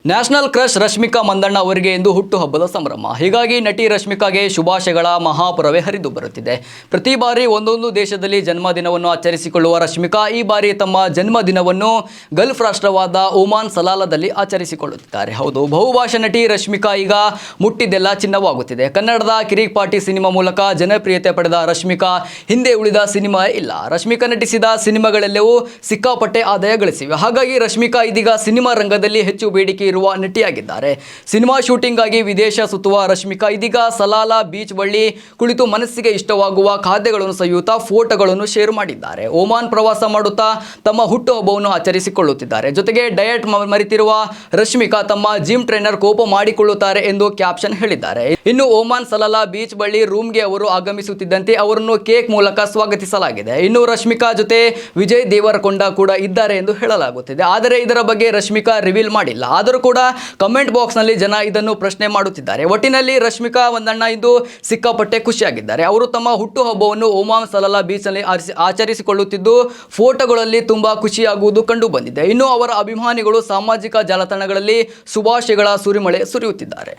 National crush Rashmika Mandanna ಅವರಿಗೆ ಇಂದು ಹುಟ್ಟುಹಬ್ಬದ ಸಂಭ್ರಮ. ಹೀಗಾಗಿ ನಟಿ ರಶ್ಮಿಕಾಗೆ ಶುಭಾಶಯಗಳ ಮಹಾಪುರವೇ ಹರಿದು ಬರುತ್ತಿದೆ. ಪ್ರತಿ ಬಾರಿ ಒಂದೊಂದು ದೇಶದಲ್ಲಿ ಜನ್ಮದಿನವನ್ನು ಆಚರಿಸಿಕೊಳ್ಳುವ ರಶ್ಮಿಕಾ ಈ ಬಾರಿ ತಮ್ಮ ಜನ್ಮದಿನವನ್ನು ಗಲ್ಫ್ ರಾಷ್ಟ್ರವಾದ ಒಮಾನ್ ಸಲಾಲದಲ್ಲಿ ಆಚರಿಸಿಕೊಳ್ಳುತ್ತಿದ್ದಾರೆ. ಹೌದು, ಬಹುಭಾಷಾ ನಟಿ ರಶ್ಮಿಕಾ ಈಗ ಮುಟ್ಟಿದ್ದೆಲ್ಲ ಚಿನ್ನವಾಗುತ್ತಿದೆ. ಕನ್ನಡದ ಕಿರಿಕ್ ಪಾರ್ಟಿ ಸಿನಿಮಾ ಮೂಲಕ ಜನಪ್ರಿಯತೆ ಪಡೆದ ರಶ್ಮಿಕಾ ಹಿಂದೆ ಉಳಿದ ಸಿನಿಮಾ ಇಲ್ಲ. ರಶ್ಮಿಕಾ ನಟಿಸಿದ ಸಿನಿಮಾಗಳೆಲ್ಲವೂ ಸಿಕ್ಕಾಪಟ್ಟೆ ಆದಾಯ ಗಳಿಸಿವೆ. ಹಾಗಾಗಿ ರಶ್ಮಿಕಾ ಇದೀಗ ಸಿನಿಮಾ ರಂಗದಲ್ಲಿ ಹೆಚ್ಚು ಬೇಡಿಕೆ ಇರುವ ನಟಿಯಾಗಿದ್ದಾರೆ. ಸಿನಿಮಾ ಶೂಟಿಂಗ್ ಆಗಿ ವಿದೇಶ ಸುತ್ತುವ ರಶ್ಮಿಕಾ ಇದೀಗ ಸಲಾಲ ಬೀಚ್ ಬಳಿ ಕುಳಿತು ಮನಸ್ಸಿಗೆ ಇಷ್ಟವಾಗುವ ಖಾದ್ಯಗಳನ್ನು ಸವಿಯುತ್ತಾ ಫೋಟೋಗಳನ್ನು ಶೇರ್ ಮಾಡಿದ್ದಾರೆ. ಒಮಾನ್ ಪ್ರವಾಸ ಮಾಡುತ್ತಾ ತಮ್ಮ ಹುಟ್ಟುಹಬ್ಬವನ್ನು ಆಚರಿಸಿಕೊಳ್ಳುತ್ತಿದ್ದಾರೆ. ಜೊತೆಗೆ ಡಯಟ್ ಮರೆತಿರುವ ರಶ್ಮಿಕಾ ತಮ್ಮ ಜಿಮ್ ಟ್ರೈನರ್ ಕೋಪ ಮಾಡಿಕೊಳ್ಳುತ್ತಾರೆ ಎಂದು ಕ್ಯಾಪ್ಷನ್ ಹೇಳಿದ್ದಾರೆ. ಇನ್ನು ಒಮಾನ್ ಸಲಾಲ ಬೀಚ್ ಬಳಿ ರೂಮ್ಗೆ ಅವರು ಆಗಮಿಸುತ್ತಿದ್ದಂತೆ ಅವರನ್ನು ಕೇಕ್ ಮೂಲಕ ಸ್ವಾಗತಿಸಲಾಗಿದೆ. ಇನ್ನು ರಶ್ಮಿಕಾ ಜೊತೆ ವಿಜಯ್ ದೇವರಕೊಂಡ ಕೂಡ ಇದ್ದಾರೆ ಎಂದು ಹೇಳಲಾಗುತ್ತಿದೆ. ಆದರೆ ಇದರ ಬಗ್ಗೆ ರಶ್ಮಿಕಾ ರಿವೀಲ್ ಮಾಡಿಲ್ಲ. ಆದರೂ ಕೂಡ ಕಮೆಂಟ್ ಬಾಕ್ಸ್ ನಲ್ಲಿ ಜನ ಇದನ್ನು ಪ್ರಶ್ನೆ ಮಾಡುತ್ತಿದ್ದಾರೆ. ಒಟ್ಟಿನಲ್ಲಿ ರಶ್ಮಿಕಾ ಮಂದಣ್ಣ ಇಂದು ಸಿಕ್ಕಾಪಟ್ಟೆ ಖುಷಿಯಾಗಿದ್ದಾರೆ. ಅವರು ತಮ್ಮ ಹುಟ್ಟುಹಬ್ಬವನ್ನು ಒಮಾನ್ ಸಲಾಲ ಬೀಚ್ ನಲ್ಲಿ ಆಚರಿಸಿಕೊಳ್ಳುತ್ತಿದ್ದು ಫೋಟೋಗಳಲ್ಲಿ ತುಂಬಾ ಖುಷಿಯಾಗುವುದು ಕಂಡು ಬಂದಿದೆ. ಇನ್ನು ಅವರ ಅಭಿಮಾನಿಗಳು ಸಾಮಾಜಿಕ ಜಾಲತಾಣಗಳಲ್ಲಿ ಶುಭಾಶಯಗಳ ಸುರಿಮಳೆ ಸುರಿಯುತ್ತಿದ್ದಾರೆ.